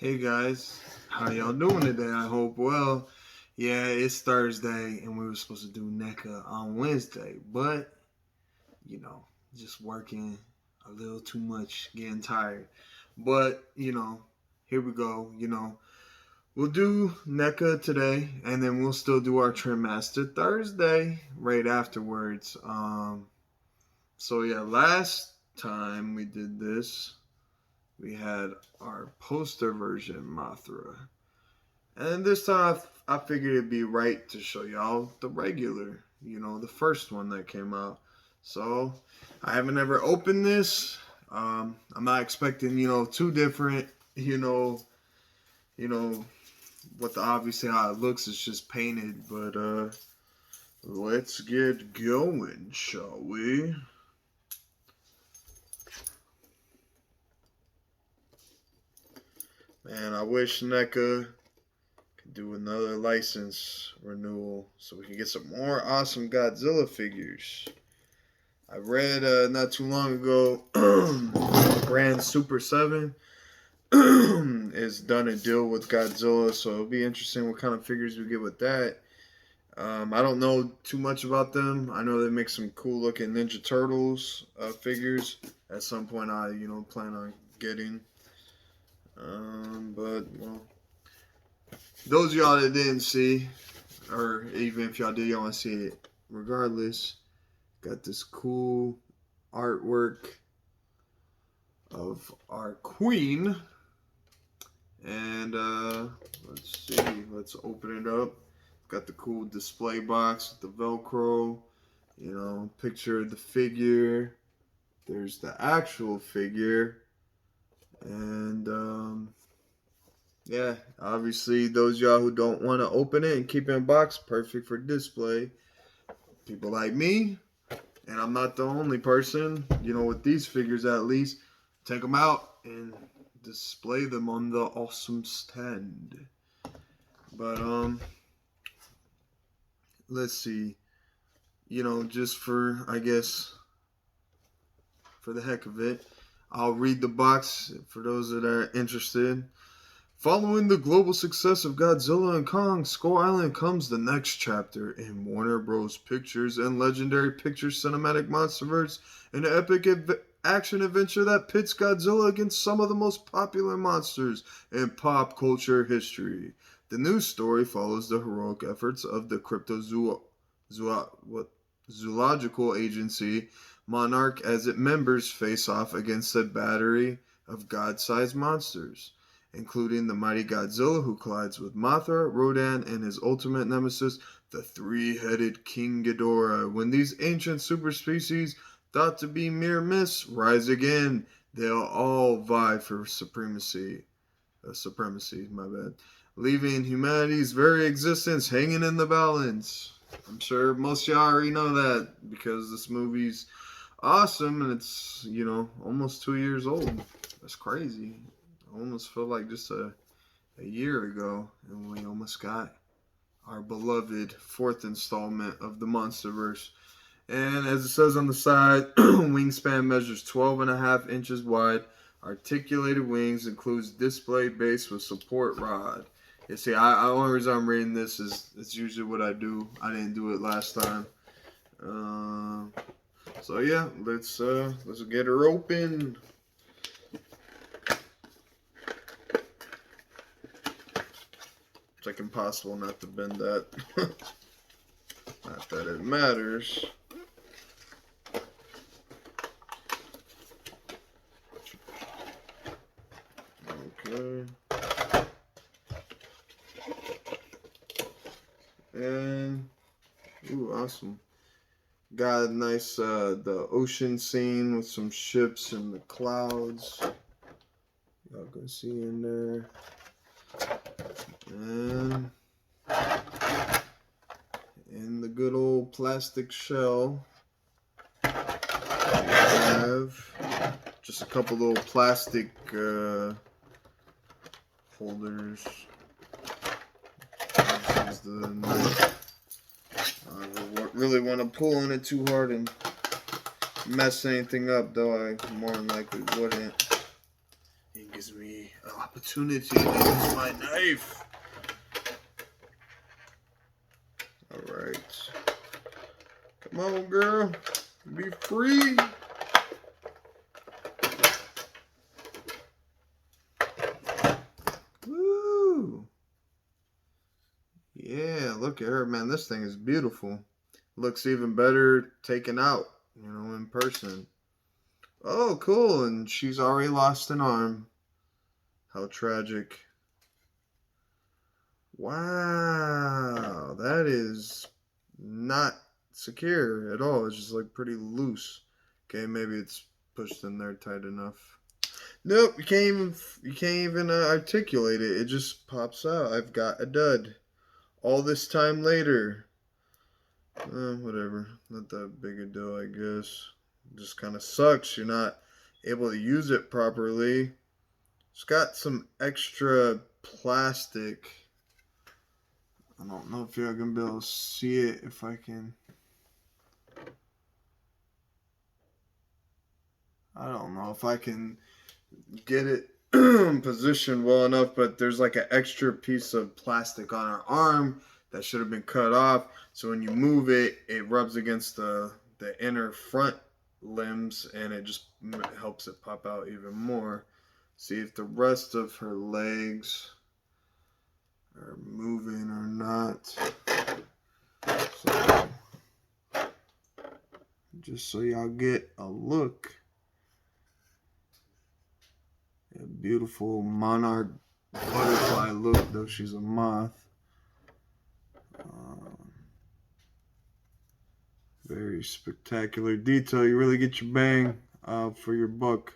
Hey guys, how y'all doing today? I hope well. Yeah, it's Thursday and we were supposed to do NECA on Wednesday, but just working a little too much, getting tired. But here we go. We'll do NECA today, and then we'll still do our Trim Master Thursday right afterwards. So yeah, last time we did this, we had our poster version Mothra. And this time I figured it'd be right to show y'all the regular, the first one that came out. So I haven't ever opened this. I'm not expecting, too different, you know, what the obviously how it looks is just painted, but let's get going, shall we? Man, I wish NECA could do another license renewal so we can get some more awesome Godzilla figures. I read not too long ago, Grand Super 7 is done a deal with Godzilla, so it'll be interesting what kind of figures we get with that. I don't know too much about them. I know they make some cool looking Ninja Turtles figures. At some point, I plan on getting. But well, those of y'all that didn't see, or even if y'all did, y'all want to see it. Regardless, got this cool artwork of our queen, and let's see. Let's open it up. Got the cool display box with the Velcro. Picture of the figure. There's the actual figure. And yeah, obviously those of y'all who don't want to open it and keep it in box, perfect for display. People like me, and I'm not the only person, with these figures at least, take them out and display them on the awesome stand. But let's see. Just for, I guess, for the heck of it, I'll read the box for those that are interested. Following the global success of Godzilla and Kong, Skull Island comes the next chapter in Warner Bros. Pictures and Legendary Pictures Cinematic Monsterverse, an epic action adventure that pits Godzilla against some of the most popular monsters in pop culture history. The new story follows the heroic efforts of the Zoological Agency Monarch as its members face off against a battery of god-sized monsters, including the mighty Godzilla who collides with Mothra, Rodan, and his ultimate nemesis, the three-headed King Ghidorah. When these ancient super species, thought to be mere myths, rise again, they'll all vie for supremacy, my bad, leaving humanity's very existence hanging in the balance. I'm sure most of y'all already know that because this movie's awesome and it's, almost 2 years old. That's crazy. I almost feel like just a year ago, and we almost got our beloved fourth installment of the Monsterverse. And as it says on the side, wingspan measures 12.5 inches wide. Articulated wings includes display base with support rod. You see, the only reason I'm reading this is it's usually what I do. I didn't do it last time. So yeah, let's get her open. It's like impossible not to bend that. Not that it matters. Okay. And ooh, awesome. Got a nice the ocean scene with some ships and the clouds. Y'all can see in there. And in the good old plastic shell, we have just a couple little plastic holders. This is the knife. I really want to pull on it too hard and mess anything up, though I more than likely wouldn't. It gives me a opportunity to use my knife. Alright. Come on, girl. Be free. Woo! Yeah, look at her, man. This thing is beautiful. Looks even better taken out, in person. Oh, cool. And she's already lost an arm. How tragic. Wow. That is not secure at all. It's just like pretty loose. Okay, maybe it's pushed in there tight enough. Nope, you can't even articulate it. It just pops out. I've got a dud. All this time later. Whatever. Not that big a deal, I guess. Just kind of sucks. You're not able to use it properly. It's got some extra plastic. I don't know if you're going to be able to see it if I can. I don't know if I can get it positioned well enough, but there's like an extra piece of plastic on her arm that should have been cut off. So when you move it, it rubs against the inner front limbs and it just helps it pop out even more. See if the rest of her legs are moving or not. So, just so y'all get a look. A beautiful monarch butterfly look, though she's a moth. Very spectacular detail. You really get your bang for your buck.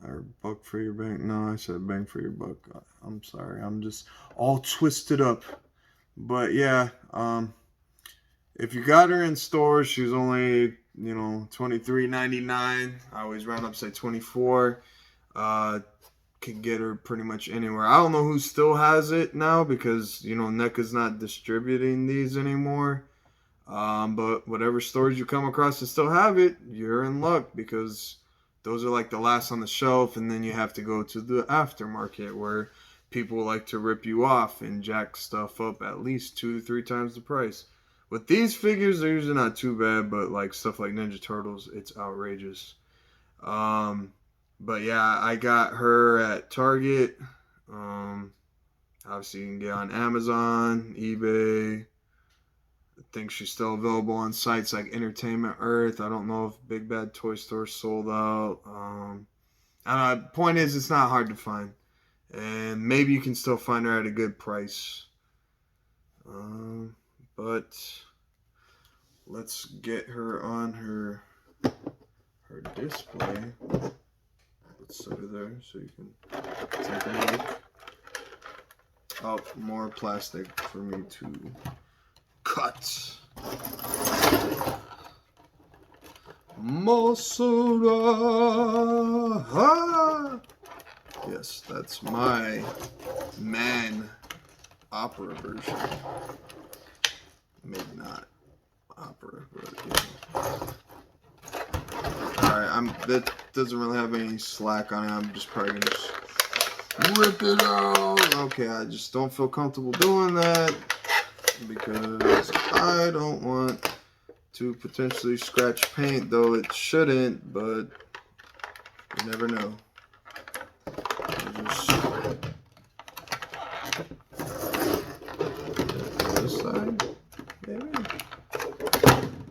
Or buck for your bang. No, I said bang for your buck. I'm sorry. I'm just all twisted up. But yeah, if you got her in stores, she's only, $23.99. I always round up, say $24. Can get her pretty much anywhere. I don't know who still has it now because, NECA's not distributing these anymore. But whatever stores you come across that still have it, you're in luck because those are like the last on the shelf, and then you have to go to the aftermarket where people like to rip you off and jack stuff up at least 2 to 3 times the price. With these figures, they're usually not too bad, but like stuff like Ninja Turtles, it's outrageous. But yeah, I got her at Target. Obviously you can get on Amazon, eBay. I think she's still available on sites like Entertainment Earth. I don't know if Big Bad Toy Store sold out. I don't know. Point is, it's not hard to find. And maybe you can still find her at a good price. But let's get her on her display. Let's set her there so you can take a look. Oh, more plastic for me to cut. Mothra. Yes, that's my man opera version. Maybe not opera, but alright, that doesn't really have any slack on it. I'm just probably gonna just rip it out. Okay, I just don't feel comfortable doing that because I don't want to potentially scratch paint, though it shouldn't, but you never know. Just this side, maybe.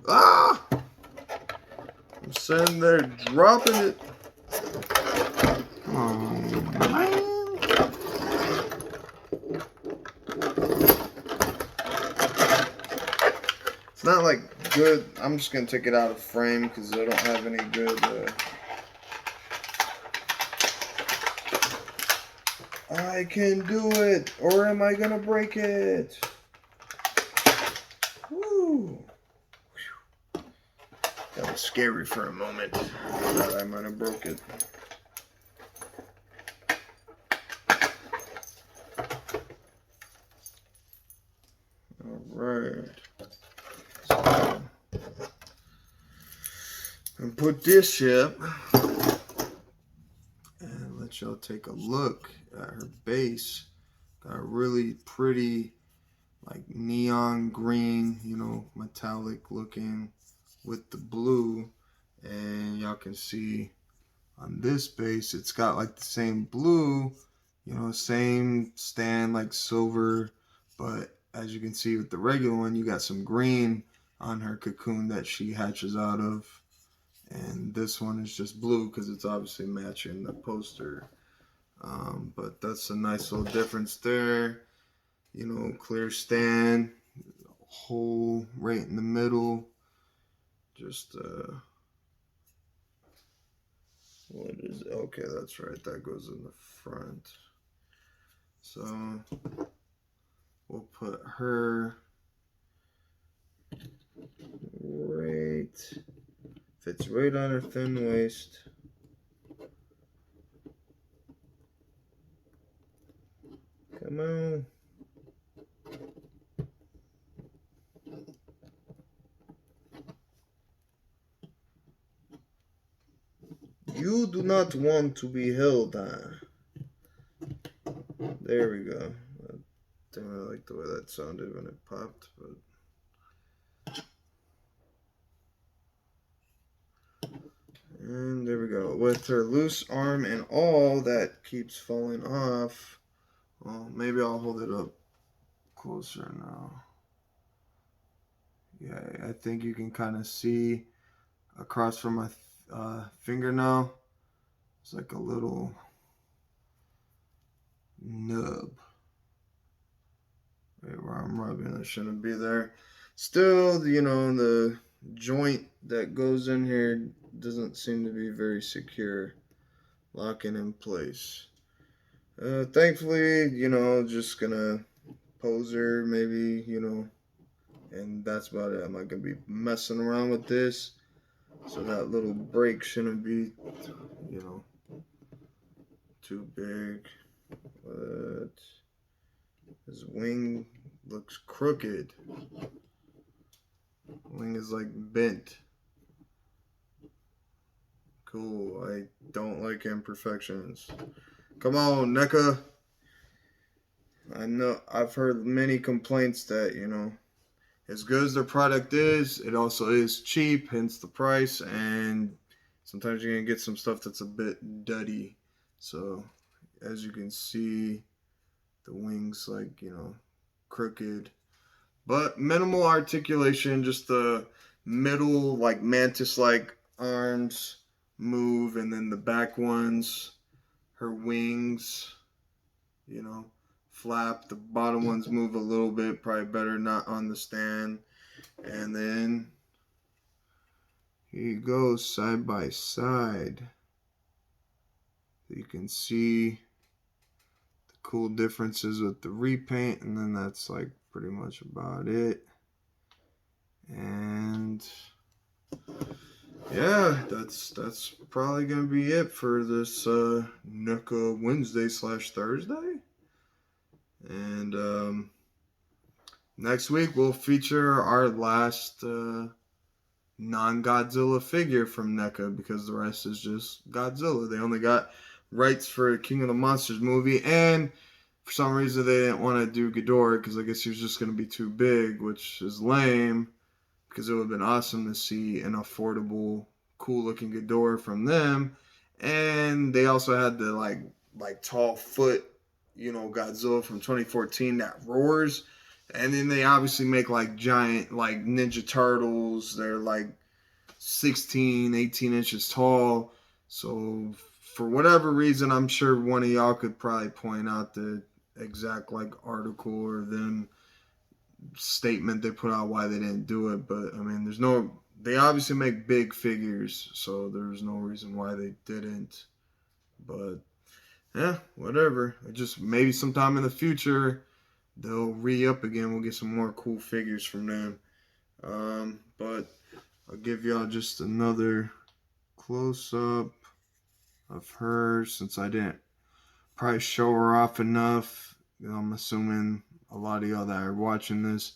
Ah! I'm sitting there dropping it. Oh, man. It's not like good. I'm just going to take it out of frame because I don't have any good. I can do it. Or am I going to break it? Woo. That was scary for a moment. I thought I might have broke it. Alright. So, and put this up. And let y'all take a look at her base. Got a really pretty, like, neon green, metallic looking with the blue. And y'all can see on this base, it's got like the same blue, same stand, like silver. But as you can see with the regular one, you got some green on her cocoon that she hatches out of. And this one is just blue because it's obviously matching the poster. But that's a nice little difference there. Clear stand, hole right in the middle. Just, what is it? Okay, that's right. That goes in the front. So we'll put her right, fits right on her thin waist. Come on. You do not want to be held on. There we go. I didn't really like the way that sounded when it popped, but. And there we go. With her loose arm and all that keeps falling off. Well, maybe I'll hold it up closer now. Yeah, I think you can kind of see across from my fingernail. It's like a little nub. Right where I'm rubbing, it shouldn't be there. Still, the joint that goes in here doesn't seem to be very secure, locking in place. Thankfully, just gonna pose her maybe, and that's about it. I'm not gonna be messing around with this. So that little break shouldn't be, too big. But his wing looks crooked. Wing is like bent. Cool. I don't like imperfections. Come on, NECA. I know I've heard many complaints that, as good as their product is, it also is cheap, hence the price, and sometimes you're going to get some stuff that's a bit duddy. So, as you can see, the wings, like, crooked. But minimal articulation, just the middle, like, mantis-like arms move, and then the back ones, her wings, flap. The bottom ones move a little bit, probably better not on the stand. And then here you go, side by side. You can see the cool differences with the repaint, and then that's like pretty much about it. And yeah, that's probably gonna be it for this NECA Wednesday / Thursday. And next week we'll feature our last non-Godzilla figure from NECA, because the rest is just Godzilla. They only got rights for King of the Monsters movie, and for some reason they didn't want to do Ghidorah because I guess he was just going to be too big, which is lame, because it would have been awesome to see an affordable, cool-looking Ghidorah from them. And they also had the like tall foot, Godzilla from 2014 that roars. And then they obviously make like giant, like Ninja Turtles. They're like 16, 18 inches tall. So for whatever reason, I'm sure one of y'all could probably point out the exact like article or then statement they put out why they didn't do it. But I mean, they obviously make big figures, so there's no reason why they didn't. But yeah, whatever. Just maybe sometime in the future they'll re-up again. We'll get some more cool figures from them. But I'll give y'all just another close-up of her, since I didn't probably show her off enough. I'm assuming a lot of y'all that are watching this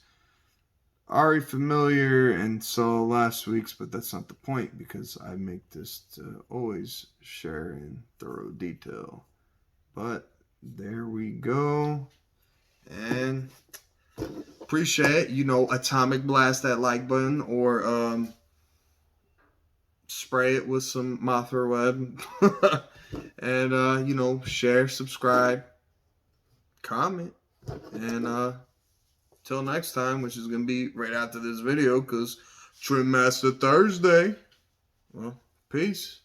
are already familiar and saw last week's, but that's not the point, because I make this to always share in thorough detail. But there we go. And appreciate, atomic blast that like button, or spray it with some Mothra web. And share, subscribe, comment. And till next time, which is going to be right after this video, because Trim Master Thursday. Well, peace.